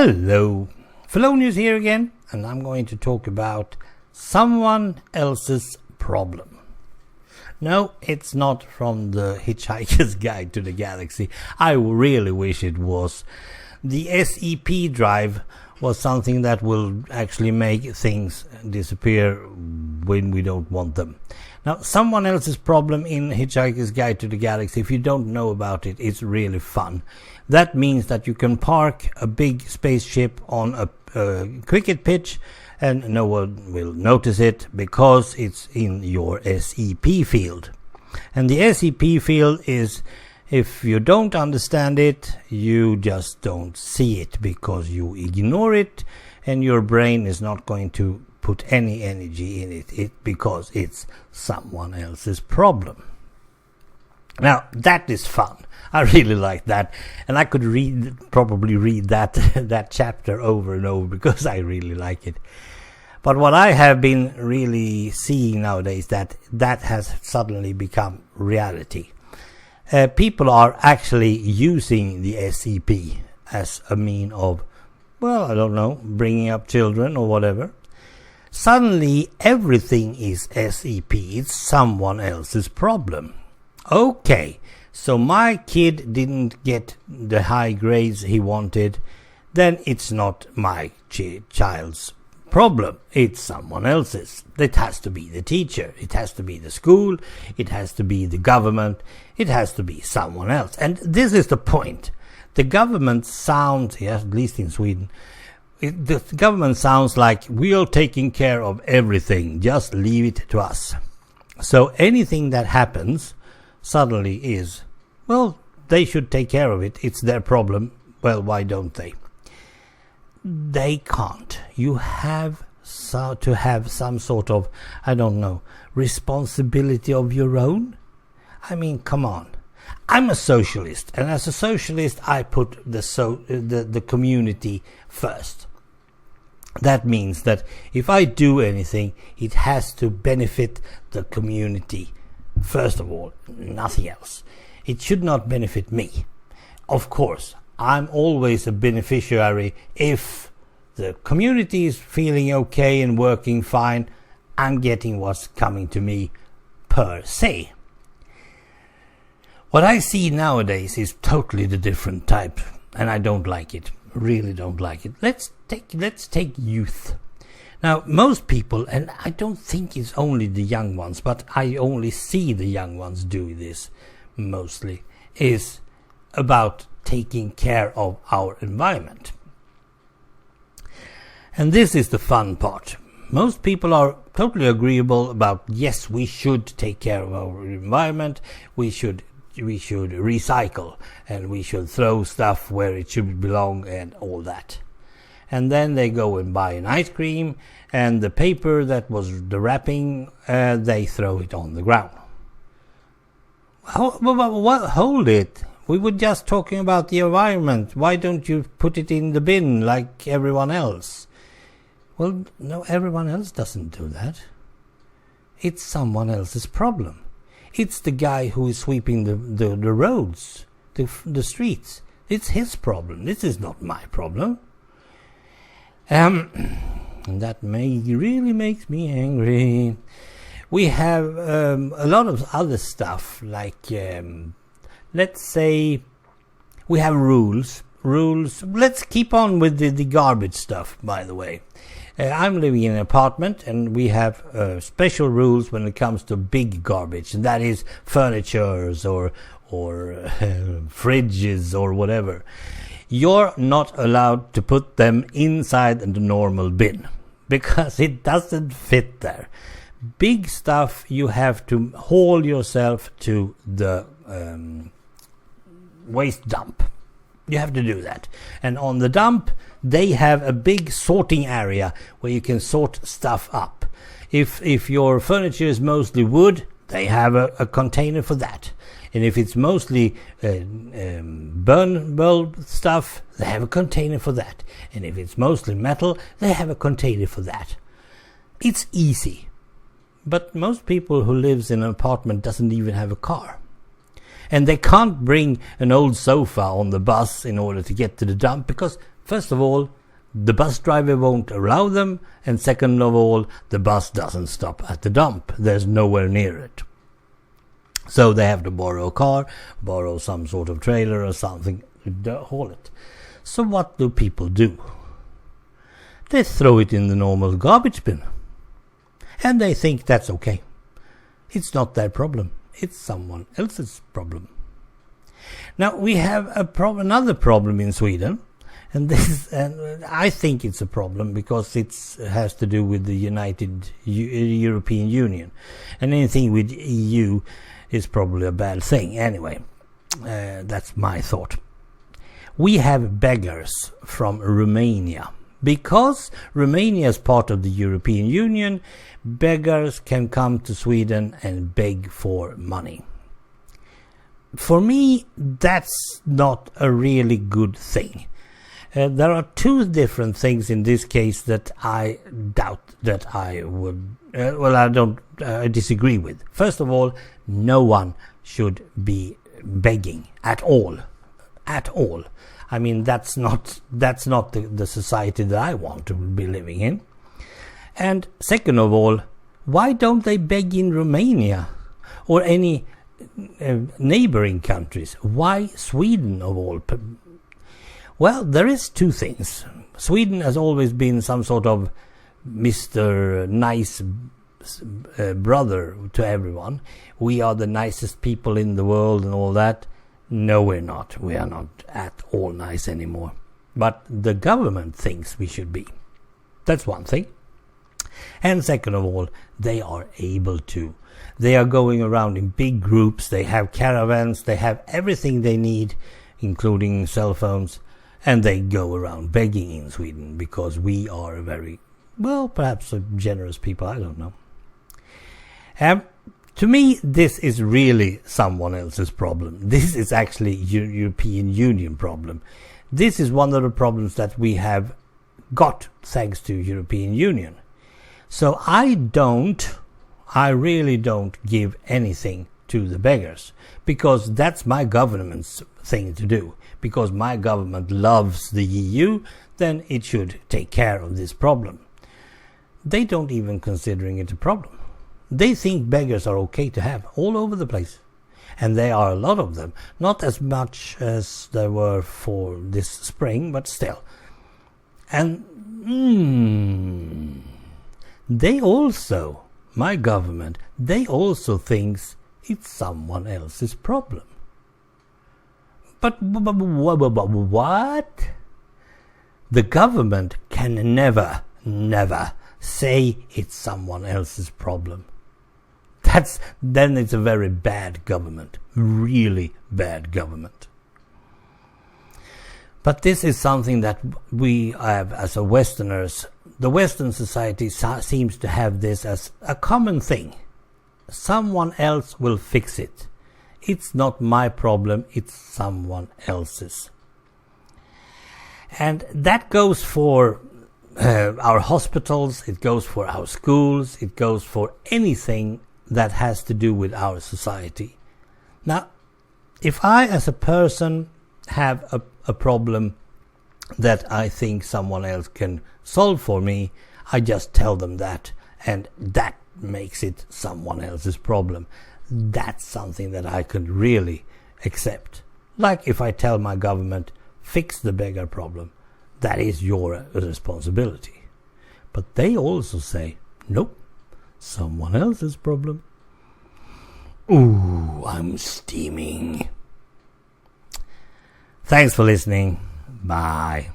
Hello, Fellonius here again, and I'm going to talk about someone else's problem. No, it's not from the Hitchhiker's Guide to the Galaxy. I really wish it was. The SEP drive was something that will actually make things disappear when we don't want them. Now, someone else's problem in Hitchhiker's Guide to the Galaxy, if you don't know about it, it's really fun. That means that you can park a big spaceship on a cricket pitch and no one will notice it because it's in your SEP field. And the SEP field is, if you don't understand it, you just don't see it because you ignore it and your brain is not going to put any energy in it because it's someone else's problem. Now, that is fun. I really like that, and I could probably read that chapter over and over because I really like it. But what I have been really seeing nowadays, that has suddenly become reality. People are actually using the SEP as a mean of, well, I don't know, bringing up children or whatever. Suddenly everything is SEP. It's someone else's problem. Okay, so my kid didn't get the high grades he wanted, then it's not my child's problem. It's someone else's. It has to be the teacher. It has to be the school. It has to be the government. It has to be someone else. And this is the point. The government sounds, yes, at least in Sweden, the government sounds like we are taking care of everything. Just leave it to us. So anything that happens suddenly is, well, they should take care of it. It's their problem. Well, why don't they? They can't. You have to have some sort of, I don't know, responsibility of your own. I mean, come on. I'm a socialist, and as a socialist, I put the community first. That means that if I do anything, it has to benefit the community first of all, nothing else. It should not benefit me. Of course, I'm always a beneficiary. If the community is feeling okay and working fine, I'm getting what's coming to me per se. What I see nowadays is totally the different type, and I don't like it. Really don't like it. Let's take youth. Now, most people, and I don't think it's only the young ones, but I only see the young ones do this mostly, is about taking care of our environment. And this is the fun part. Most people are totally agreeable about, yes, we should take care of our environment, we should recycle, and we should throw stuff where it should belong and all that. And then they go and buy an ice cream, and the paper that was the wrapping, they throw it on the ground. Hold it. We were just talking about the environment. Why don't you put it in the bin like everyone else? Well, no, everyone else doesn't do that. It's someone else's problem. It's the guy who is sweeping the roads, the streets. It's his problem. This is not my problem. And that really makes me angry. We have a lot of other stuff, like let's say we have rules. Let's keep on with the garbage stuff, by the way. I'm living in an apartment, and we have special rules when it comes to big garbage, and that is furnitures or fridges or whatever. You're not allowed to put them inside the normal bin because it doesn't fit there. Big stuff, you have to haul yourself to the waste dump. You have to do that. And on the dump, they have a big sorting area where you can sort stuff up. If your furniture is mostly wood, they have a container for that. And if it's mostly burnable stuff, they have a container for that. And if it's mostly metal, they have a container for that. It's easy. But most people who lives in an apartment doesn't even have a car. And they can't bring an old sofa on the bus in order to get to the dump because First of all, the bus driver won't allow them, and second of all, the bus doesn't stop at the dump. There's nowhere near it. So they have to borrow a car, borrow some sort of trailer or something to haul it. So what do people do? They throw it in the normal garbage bin. And they think that's okay. It's not their problem. It's someone else's problem. Now we have another problem in Sweden. And I think it's a problem because it has to do with the European Union. And anything with EU is probably a bad thing. Anyway, that's my thought. We have beggars from Romania. Because Romania is part of the European Union, beggars can come to Sweden and beg for money. For me, that's not a really good thing. There are two different things in this case that I doubt that I would, I disagree with. First of all, no one should be begging at all. At all. I mean, that's not the society that I want to be living in. And second of all, why don't they beg in Romania or any neighboring countries? Why Sweden of all? Well, there is two things. Sweden has always been some sort of Mr. Nice brother to everyone. We are the nicest people in the world and all that. No, we're not. We are not at all nice anymore. But the government thinks we should be. That's one thing. And second of all, they are able to. They are going around in big groups. They have caravans. They have everything they need, including cell phones. And they go around begging in Sweden because we are a very, well, perhaps a generous people. I don't know. To me, this is really someone else's problem. This is actually European Union problem. This is one of the problems that we have got thanks to European Union. So I really don't give anything to the beggars because that's my government's thing to do. Because my government loves the EU, then it should take care of this problem. They don't even considering it a problem. They think beggars are okay to have all over the place. And there are a lot of them. Not as much as there were for this spring, but still. And they also, my government, they also thinks it's someone else's problem. But what? The government can never say it's someone else's problem. Then it's a very bad government. Really bad government. But this is something that we have as a Westerners. The Western society seems to have this as a common thing. Someone else will fix it. It's not my problem, it's someone else's. And that goes for our hospitals, it goes for our schools, it goes for anything that has to do with our society. Now, if I as a person have a problem that I think someone else can solve for me, I just tell them that, and that makes it someone else's problem. That's something that I could really accept. Like if I tell my government, fix the beggar problem, that is your responsibility. But they also say, nope, someone else's problem. Ooh, I'm steaming. Thanks for listening. Bye.